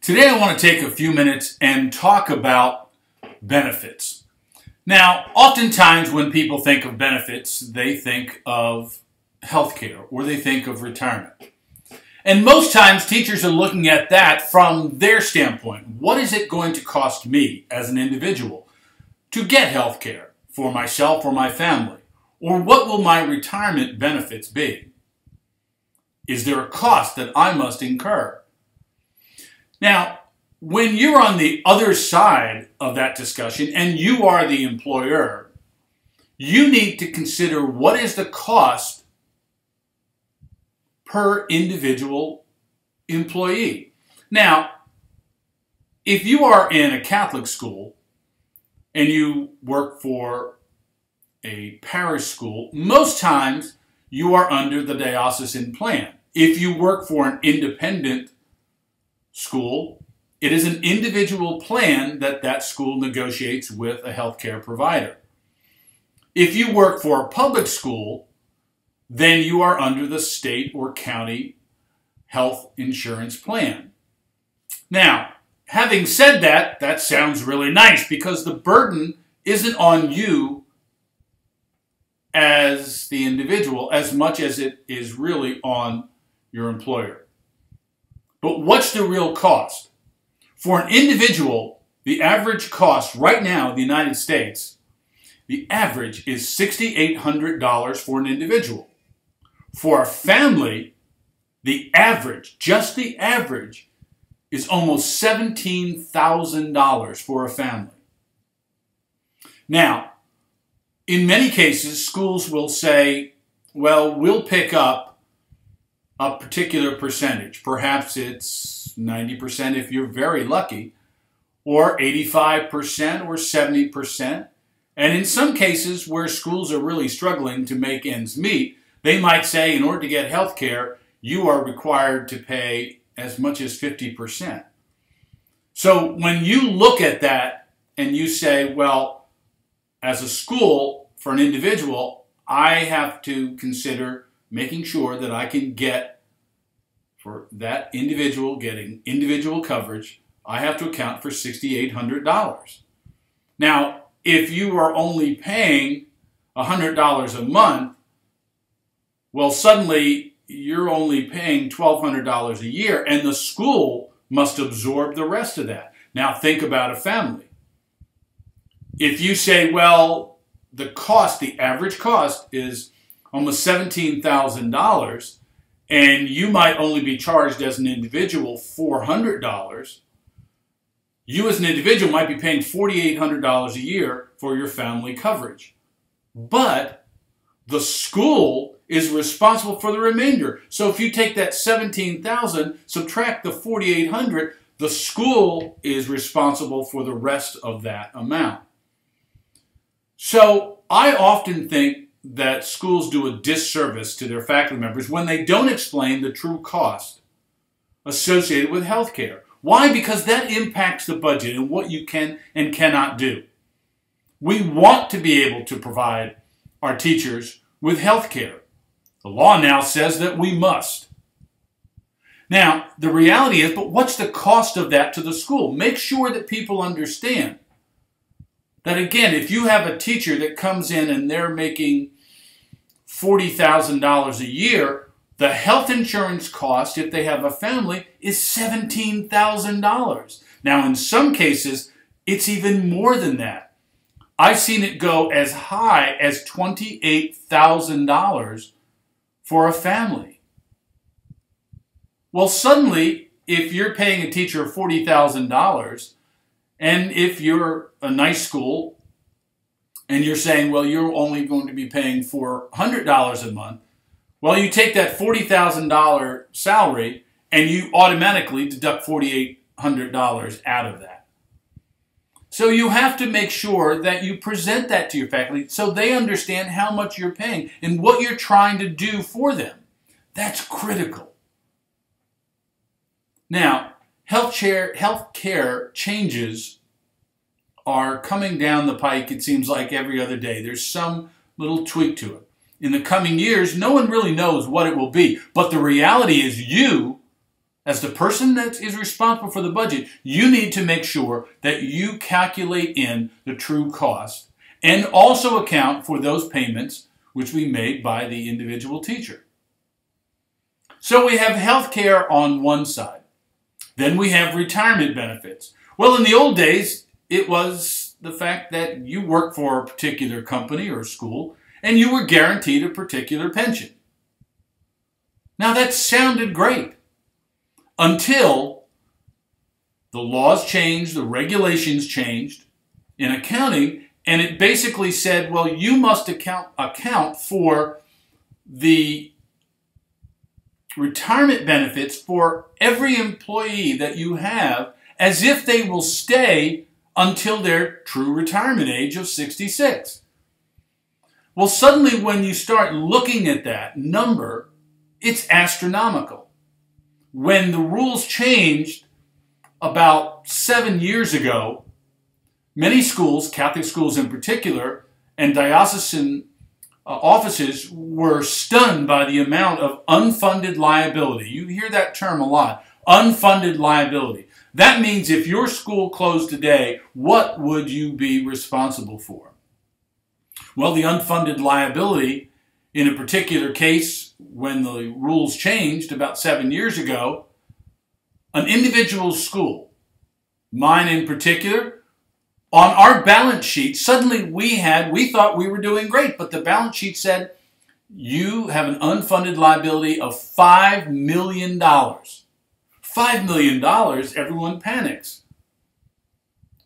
Today I want to take a few minutes and talk about benefits. Now, oftentimes when people think of benefits, they think of healthcare or they think of retirement. And most times teachers are looking at that from their standpoint. What is it going to cost me as an individual to get healthcare for myself or my family? Or what will my retirement benefits be? Is there a cost that I must incur? Now, when you're on the other side of that discussion and you are the employer, you need to consider what is the cost per individual employee. Now, if you are in a Catholic school and you work for a parish school, most times you are under the diocesan plan. If you work for an independent school, it is an individual plan that that school negotiates with a healthcare provider. If you work for a public school, then you are under the state or county health insurance plan. Now, having said that, that sounds really nice because the burden isn't on you as the individual as much as it is really on your employer. But what's the real cost? For an individual, the average cost right now in the United States, the average is $6,800 for an individual. For a family, the average, just the average, is almost $17,000 for a family. Now, in many cases, schools will say, well, we'll pick up a particular percentage. Perhaps it's 90% if you're very lucky, or 85% or 70%. And in some cases where schools are really struggling to make ends meet, they might say in order to get health care, you are required to pay as much as 50%. So when you look at that and you say, well, as a school, for an individual, I have to consider making sure that I can get, for that individual getting individual coverage, I have to account for $6,800. Now, if you are only paying $100 a month, well, suddenly you're only paying $1,200 a year, and the school must absorb the rest of that. Now, think about a family. If you say, well, the cost, the average cost is almost $17,000, and you might only be charged as an individual $400, you as an individual might be paying $4,800 a year for your family coverage. But the school is responsible for the remainder. So if you take that $17,000, subtract the $4,800, the school is responsible for the rest of that amount. So I often think that schools do a disservice to their faculty members when they don't explain the true cost associated with health care. Why? Because that impacts the budget and what you can and cannot do. We want to be able to provide our teachers with health care. The law now says that we must. Now, the reality is, but what's the cost of that to the school? Make sure that people understand that, again, if you have a teacher that comes in and they're making $40,000 a year, the health insurance cost, if they have a family, is $17,000. Now, in some cases, it's even more than that. I've seen it go as high as $28,000 for a family. Well, suddenly, if you're paying a teacher $40,000, and if you're a nice school and you're saying, well, you're only going to be paying $400 a month, well, you take that $40,000 salary and you automatically deduct $4,800 out of that. So you have to make sure that you present that to your faculty so they understand how much you're paying and what you're trying to do for them. That's critical. Now, health care changes are coming down the pike, it seems like, every other day. There's some little tweak to it. In the coming years, no one really knows what it will be. But the reality is you As the person that is responsible for the budget, you need to make sure that you calculate in the true cost and also account for those payments which we made by the individual teacher. So we have health care on one side. Then we have retirement benefits. Well, in the old days, it was the fact that you worked for a particular company or school and you were guaranteed a particular pension. Now that sounded great until the laws changed, the regulations changed in accounting, and it basically said, well, you must account for the retirement benefits for every employee that you have as if they will stay until their true retirement age of 66. Well, suddenly when you start looking at that number, it's astronomical. When the rules changed about 7 years ago, many schools, Catholic schools in particular, and diocesan offices were stunned by the amount of unfunded liability. You hear that term a lot, unfunded liability. That means if your school closed today, what would you be responsible for? Well, the unfunded liability in a particular case, when the rules changed about 7 years ago, an individual school, mine in particular, on our balance sheet, suddenly we thought we were doing great, but the balance sheet said, you have an unfunded liability of $5 million. $5 million, everyone panics.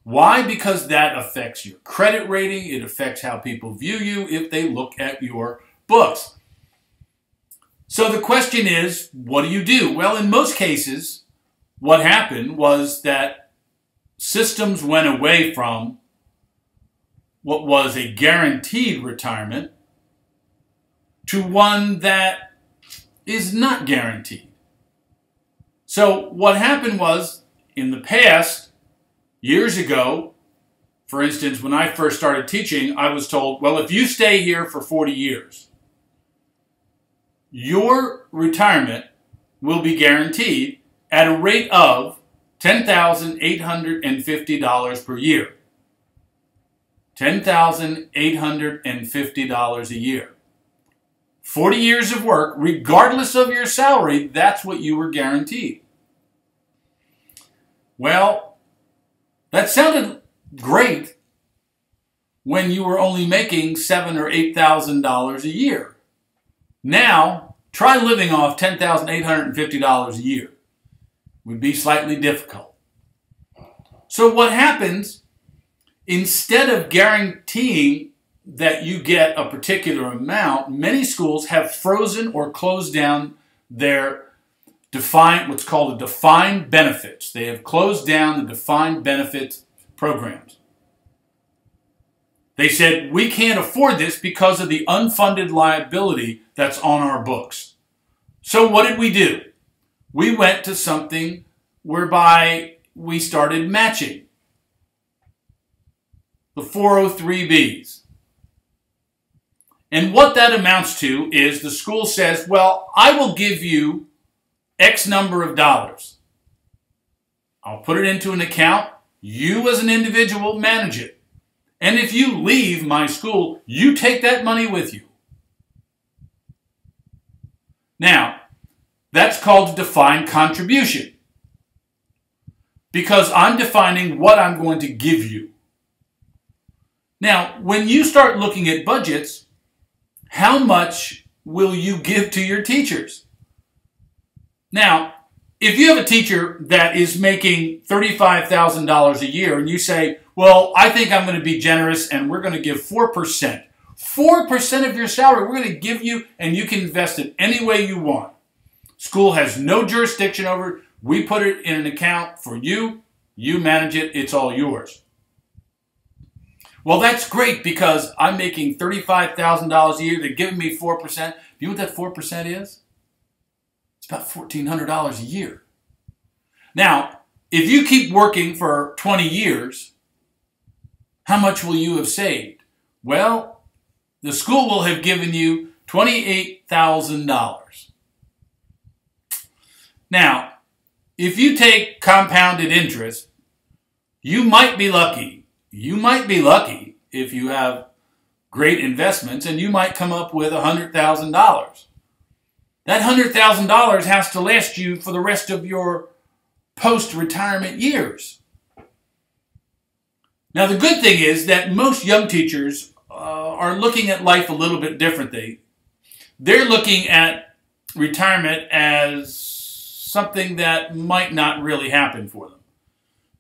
Why? Because that affects your credit rating. It affects how people view you if they look at your books. So the question is, what do you do? Well, in most cases, what happened was that systems went away from what was a guaranteed retirement to one that is not guaranteed. So what happened was, in the past, years ago, for instance, when I first started teaching, I was told, well, if you stay here for 40 years, your retirement will be guaranteed at a rate of $10,850 per year. $10,850 a year. 40 years of work, regardless of your salary, that's what you were guaranteed. Well, that sounded great when you were only making $7,000 or $8,000 a year. Now, try living off $10,850 a year. Would be slightly difficult. So what happens, instead of guaranteeing that you get a particular amount, many schools have frozen or closed down their what's called the defined benefits. They have closed down the defined benefits programs. They said, we can't afford this because of the unfunded liability that's on our books. So what did we do? We went to something whereby we started matching the 403Bs. And what that amounts to is the school says, well, I will give you X number of dollars. I'll put it into an account. You as an individual manage it. And if you leave my school, you take that money with you. Now, that's called defined contribution, because I'm defining what I'm going to give you. Now, when you start looking at budgets, how much will you give to your teachers? Now, if you have a teacher that is making $35,000 a year and you say, well, I think I'm going to be generous and we're going to give 4%. 4% of your salary we're going to give you, and you can invest it any way you want. School has no jurisdiction over it. We put it in an account for you. You manage it. It's all yours. Well, that's great because I'm making $35,000 a year. They're giving me 4%. You know what that 4% is? It's about $1,400 a year. Now, if you keep working for 20 years, how much will you have saved? Well, the school will have given you $28,000. Now, if you take compounded interest, you might be lucky. You might be lucky if you have great investments, and you might come up with $100,000. That $100,000 has to last you for the rest of your post-retirement years. Now, the good thing is that most young teachers are looking at life a little bit differently. They're looking at retirement as something that might not really happen for them.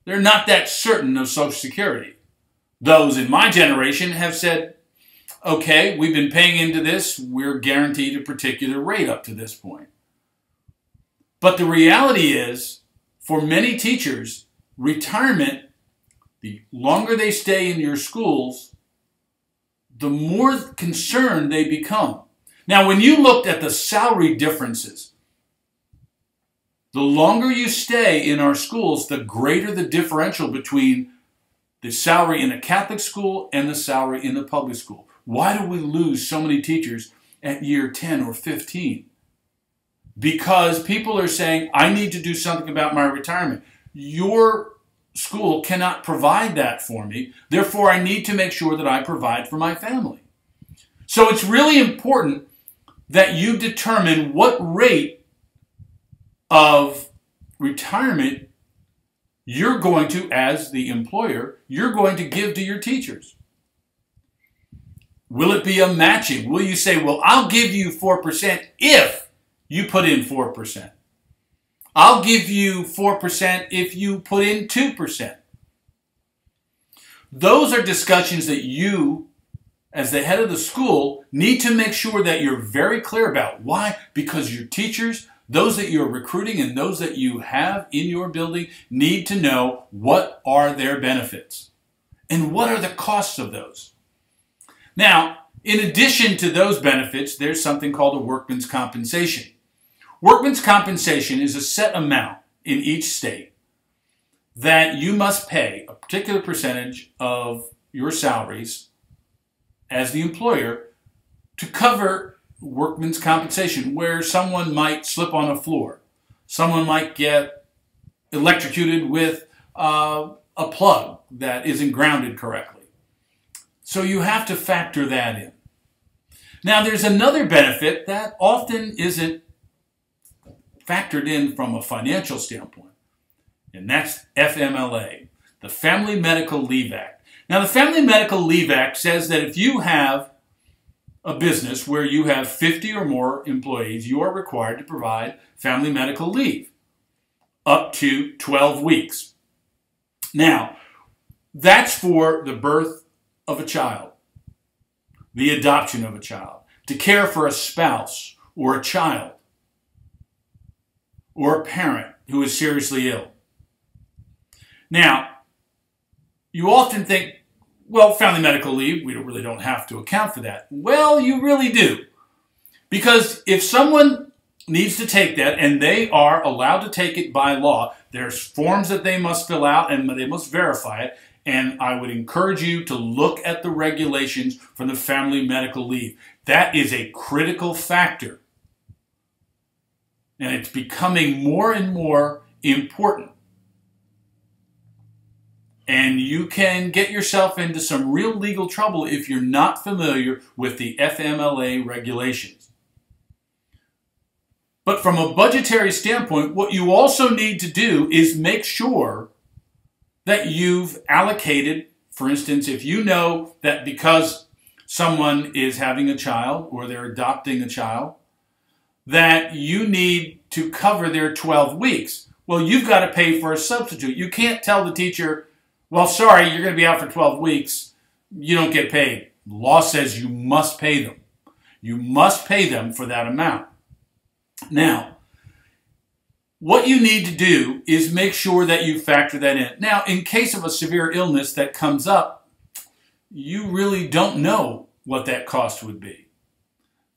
They're not that certain of Social Security. Those in my generation have said, okay, we've been paying into this, we're guaranteed a particular rate up to this point. But the reality is, for many teachers, retirement, the longer they stay in your schools, the more concerned they become. Now, when you looked at the salary differences, the longer you stay in our schools, the greater the differential between the salary in a Catholic school and the salary in the public school. Why do we lose so many teachers at year 10 or 15? Because people are saying, I need to do something about my retirement. Your school cannot provide that for me. Therefore, I need to make sure that I provide for my family. So it's really important that you determine what rate of retirement you're going to, as the employer, you're going to give to your teachers. Will it be a matching? Will you say, well, I'll give you 4% if you put in 4%. I'll give you 4% if you put in 2%. Those are discussions that you, as the head of the school, need to make sure that you're very clear about. Why? Because your teachers, those that you're recruiting and those that you have in your building, need to know what are their benefits and what are the costs of those. Now, in addition to those benefits, there's something called a workman's compensation. Workman's compensation is a set amount in each state that you must pay a particular percentage of your salaries as the employer to cover workman's compensation, where someone might slip on a floor, someone might get electrocuted with a plug that isn't grounded correctly. So you have to factor that in. Now, there's another benefit that often isn't factored in from a financial standpoint, and that's FMLA, the Family Medical Leave Act. Now, the Family Medical Leave Act says that if you have a business where you have 50 or more employees, you are required to provide family medical leave up to 12 weeks. Now, that's for the birth of a child, the adoption of a child, to care for a spouse or a child, or a parent who is seriously ill. Now, you often think, well, family medical leave, we really don't have to account for that. Well, you really do. Because if someone needs to take that, and they are allowed to take it by law, there's forms that they must fill out and they must verify it. And I would encourage you to look at the regulations for the family medical leave. That is a critical factor. And it's becoming more and more important. And you can get yourself into some real legal trouble if you're not familiar with the FMLA regulations. But from a budgetary standpoint, what you also need to do is make sure that you've allocated, for instance, if you know that because someone is having a child or they're adopting a child, that you need to cover their 12 weeks. Well, you've got to pay for a substitute. You can't tell the teacher, well, sorry, you're going to be out for 12 weeks. You don't get paid. The law says you must pay them. You must pay them for that amount. Now, what you need to do is make sure that you factor that in. Now, in case of a severe illness that comes up, you really don't know what that cost would be.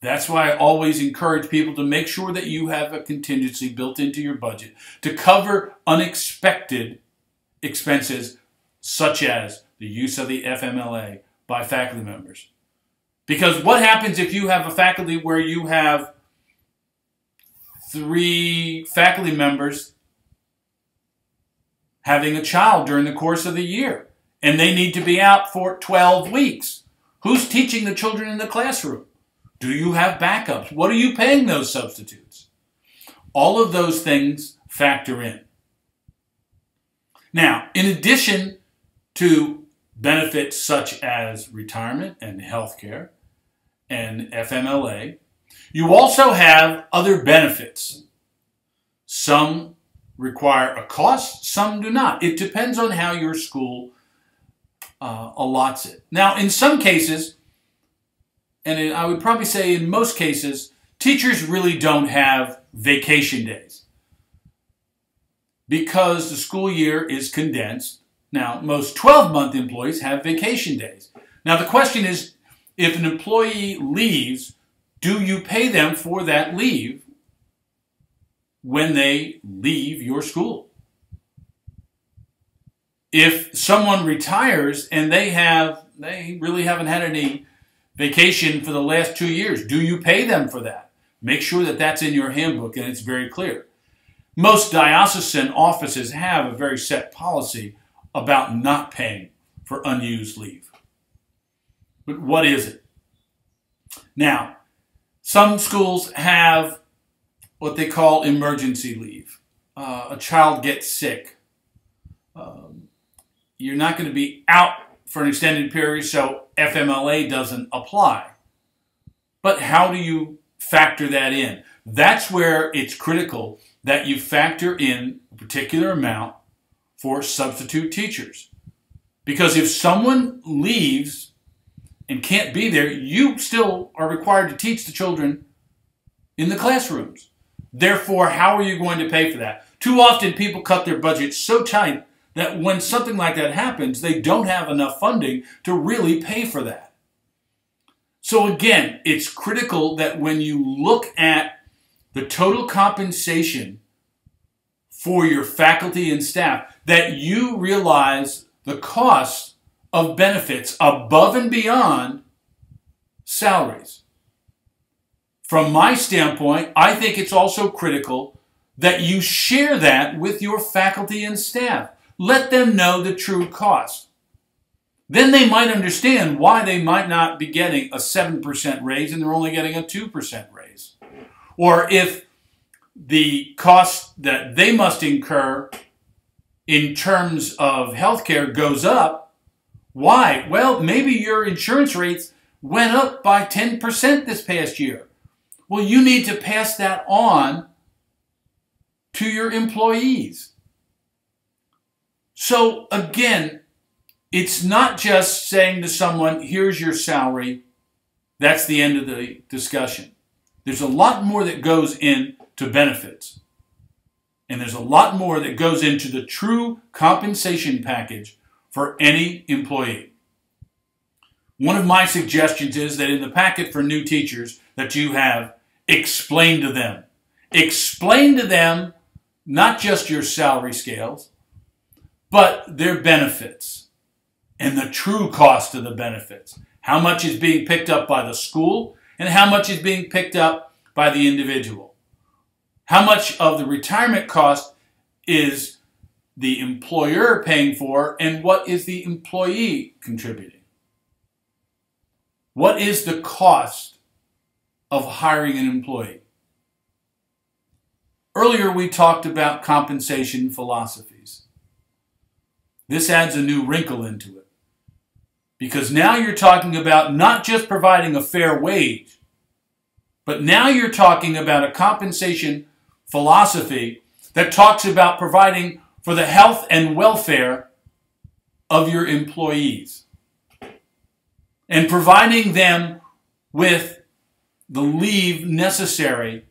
That's why I always encourage people to make sure that you have a contingency built into your budget to cover unexpected expenses such as the use of the FMLA by faculty members. Because what happens if you have a faculty where you have 3 faculty members having a child during the course of the year, and they need to be out for 12 weeks. Who's teaching the children in the classroom? Do you have backups? What are you paying those substitutes? All of those things factor in. Now, in addition to benefits such as retirement and health care and FMLA, you also have other benefits. Some require a cost, some do not. It depends on how your school allots it. Now, in some cases, and I would probably say in most cases, teachers really don't have vacation days because the school year is condensed. Now, most 12-month employees have vacation days. Now, the question is, if an employee leaves, do you pay them for that leave when they leave your school? If someone retires and they really haven't had any vacation for the last 2 years, do you pay them for that? Make sure that that's in your handbook and it's very clear. Most diocesan offices have a very set policy about not paying for unused leave. But what is it? Now, some schools have what they call emergency leave. A child gets sick. You're not going to be out for an extended period, so FMLA doesn't apply. But how do you factor that in? That's where it's critical that you factor in a particular amount for substitute teachers. Because if someone leaves and can't be there, you still are required to teach the children in the classrooms. Therefore, how are you going to pay for that? Too often people cut their budgets so tight that when something like that happens, they don't have enough funding to really pay for that. So again, it's critical that when you look at the total compensation for your faculty and staff, that you realize the cost of benefits above and beyond salaries. From my standpoint, I think it's also critical that you share that with your faculty and staff. Let them know the true cost. Then they might understand why they might not be getting a 7% raise and they're only getting a 2% raise. Or if the cost that they must incur in terms of healthcare goes up, why? Well, maybe your insurance rates went up by 10% this past year. Well, you need to pass that on to your employees. So again, it's not just saying to someone, here's your salary, that's the end of the discussion. There's a lot more that goes into benefits. And there's a lot more that goes into the true compensation package for any employee. One of my suggestions is that in the packet for new teachers that you have, explain to them. Explain to them not just your salary scales, but their benefits and the true cost of the benefits. How much is being picked up by the school and how much is being picked up by the individual. How much of the retirement cost is the employer paying for and what is the employee contributing? What is the cost of hiring an employee? Earlier we talked about compensation philosophies. This adds a new wrinkle into it. Because now you're talking about not just providing a fair wage, but now you're talking about a compensation philosophy that talks about providing for the health and welfare of your employees and providing them with the leave necessary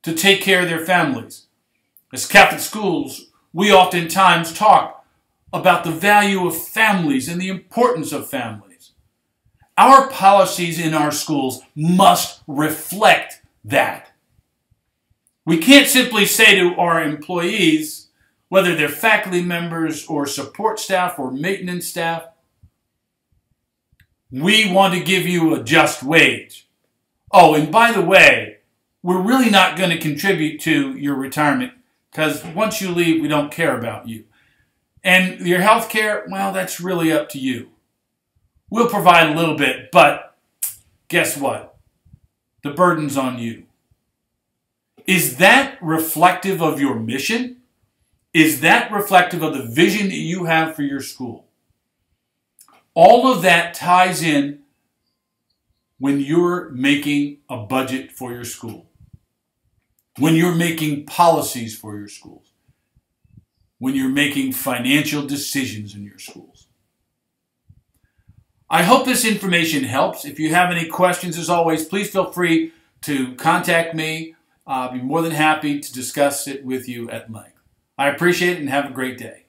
to take care of their families. As Catholic schools, we oftentimes talk about the value of families and the importance of families. Our policies in our schools must reflect that. We can't simply say to our employees, whether they're faculty members or support staff or maintenance staff, we want to give you a just wage. Oh, and by the way, we're really not going to contribute to your retirement because once you leave, we don't care about you. And your health care, well, that's really up to you. We'll provide a little bit, but guess what? The burden's on you. Is that reflective of your mission? Is that reflective of the vision that you have for your school? All of that ties in when you're making a budget for your school, when you're making policies for your schools, when you're making financial decisions in your schools. I hope this information helps. If you have any questions, as always, please feel free to contact me. I'll be more than happy to discuss it with you at length. I appreciate it and have a great day.